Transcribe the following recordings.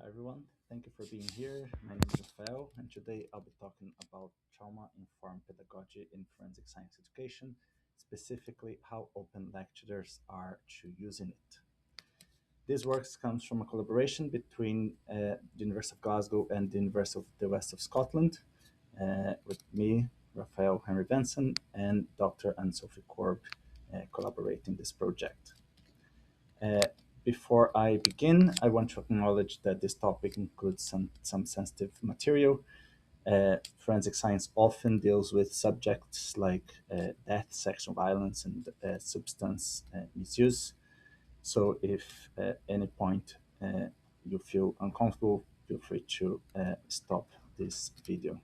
Hi everyone, thank you for being here. My name is Rafael, and today I'll be talking about trauma-informed pedagogy in forensic science education, specifically how open lecturers are to using it. This work comes from a collaboration between the University of Glasgow and the University of the West of Scotland, with me, Rafael Henry-Venson, and Dr. Ann-Sophie Korb collaborating this project. Uh, Before I begin, I want to acknowledge that this topic includes some sensitive material. Forensic science often deals with subjects like death, sexual violence, and substance misuse. So if at any point you feel uncomfortable, feel free to stop this video.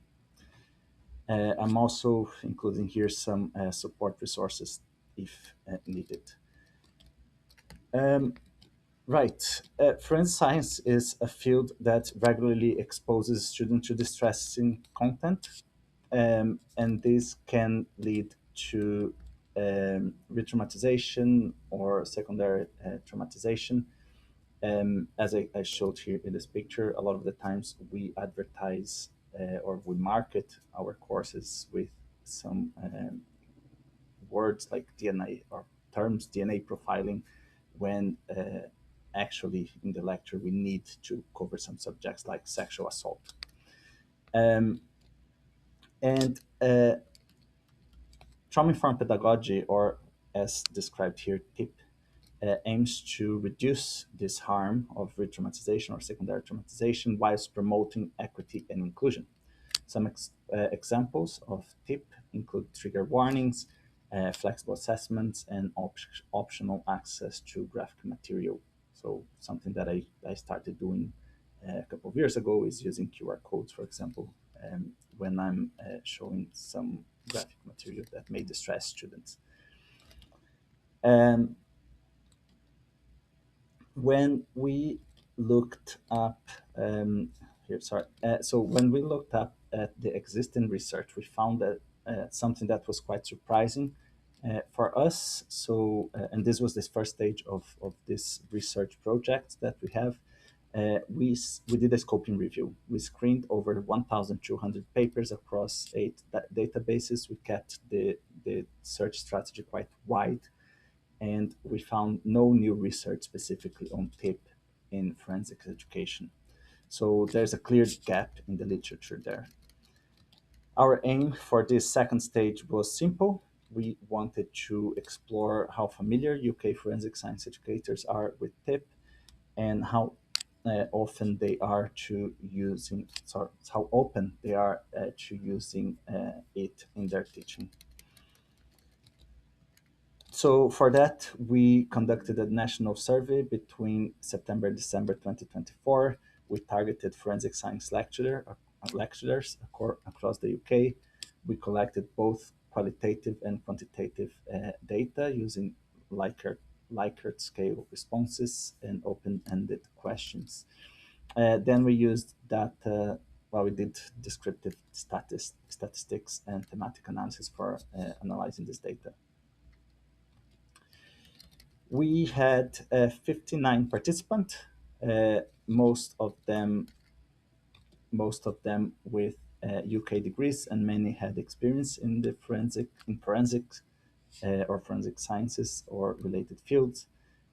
I'm also including here some support resources if needed. Um, Right. Forensic science is a field that regularly exposes students to distressing content, and this can lead to re-traumatization or secondary traumatization. As I showed here in this picture, a lot of the times we advertise or we market our courses with some words like DNA or terms DNA profiling when actually in the lecture we need to cover some subjects like sexual assault. Um, and Trauma-Informed Pedagogy, or as described here, TIP, aims to reduce this harm of re-traumatization or secondary traumatization whilst promoting equity and inclusion. Some examples of TIP include trigger warnings, flexible assessments, and optional access to graphic material. So something that I started doing a couple of years ago is using QR codes, for example, when I'm showing some graphic material that may distress students. Um, when we looked up so when we looked up at the existing research, we found that something that was quite surprising for us. And this was this first stage of this research project that we have. We did a scoping review. We screened over 1,200 papers across 8 databases. We kept the search strategy quite wide, and we found no new research specifically on TIP in forensics education. So there's a clear gap in the literature there. Our aim for this second stage was simple. We wanted to explore how familiar UK forensic science educators are with TIP and how often they are to using, sorry, how open they are to using it in their teaching. So for that, we conducted a national survey between September and December 2024. We targeted forensic science lecturers across the UK. We collected both qualitative and quantitative data using Likert-scale responses and open-ended questions. Then we used data, well, we did descriptive statistics and thematic analysis for analyzing this data. We had 59 participants, uh, most of them most of them with UK degrees, and many had experience in the forensics or forensic sciences or related fields.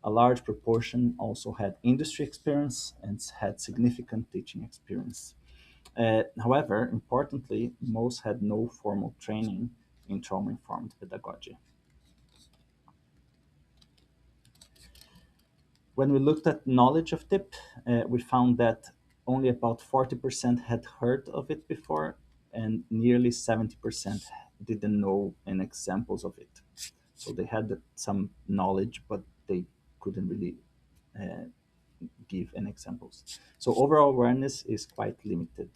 A large proportion also had industry experience and had significant teaching experience. However, importantly, most had no formal training in trauma-informed pedagogy. When we looked at knowledge of TIP, we found that only about 40% had heard of it before, and nearly 70% didn't know any examples of it. So they had some knowledge, but they couldn't really uh, give any examples. So overall awareness is quite limited.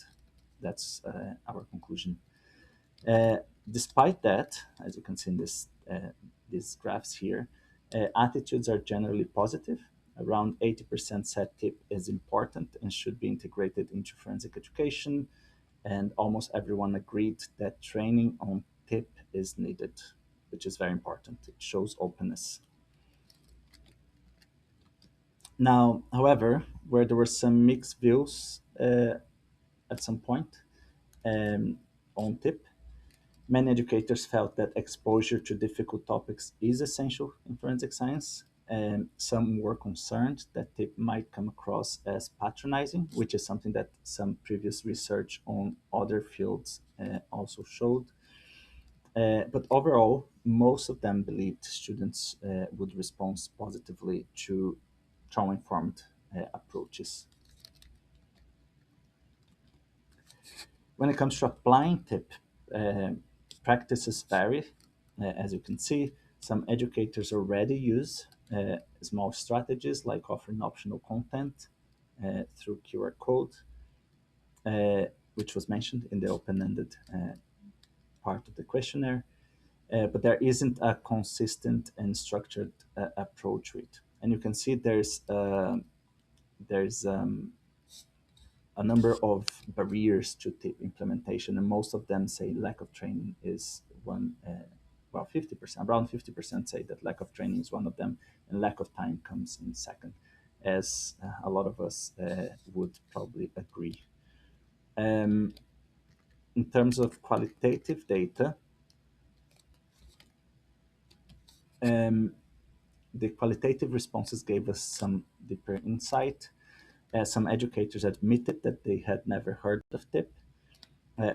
That's our conclusion. Uh, Despite that, as you can see in these graphs here, attitudes are generally positive. Around 80% said TIP is important and should be integrated into forensic education, and almost everyone agreed that training on TIP is needed, which is very important. It shows openness. Now, however, where there were some mixed views at some point on TIP. Many educators felt that exposure to difficult topics is essential in forensic science, and some were concerned that TIP might come across as patronizing, which is something that some previous research on other fields also showed. But overall, most of them believed students would respond positively to trauma-informed approaches. When it comes to applying TIP, uh, practices vary. As you can see, some educators already use small strategies like offering optional content through QR code, uh, which was mentioned in the open-ended part of the questionnaire. But there isn't a consistent and structured approach to it. And you can see there's a number of barriers to TIP implementation, and most of them say lack of training is one. Well, 50%, around 50% say that lack of training is one of them, and lack of time comes in second, as a lot of us would probably agree. Um, in terms of qualitative data, um, the qualitative responses gave us some deeper insight. Some educators admitted that they had never heard of TIP.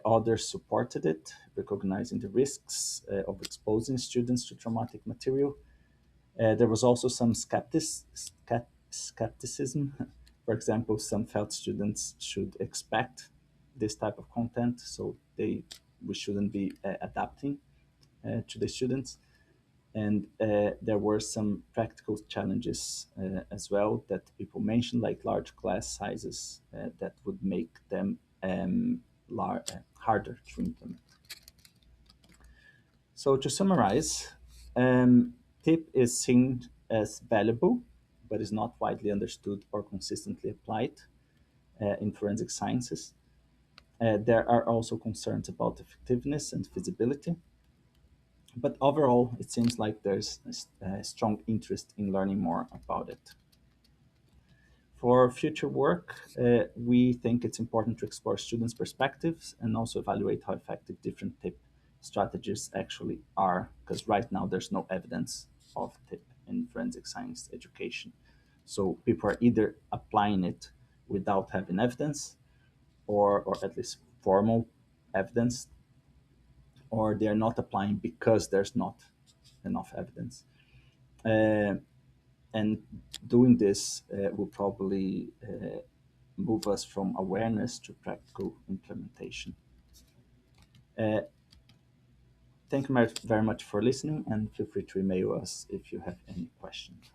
Others supported it, recognizing the risks of exposing students to traumatic material. There was also some skepticism. For example, some felt students should expect this type of content, so we shouldn't be adapting to the students. And there were some practical challenges as well that people mentioned, like large class sizes that would make them harder to implement. So to summarize, TIP is seen as valuable, but is not widely understood or consistently applied in forensic sciences. There are also concerns about effectiveness and feasibility, but overall, it seems like there's a strong interest in learning more about it. For future work, we think it's important to explore students' perspectives and also evaluate how effective different TIP strategies actually are, because right now there's no evidence of TIP in forensic science education. So people are either applying it without having evidence, or at least formal evidence, or they're not applying because there's not enough evidence. Uh, and doing this will probably move us from awareness to practical implementation. Uh, Thank you very much for listening, and feel free to email us if you have any questions.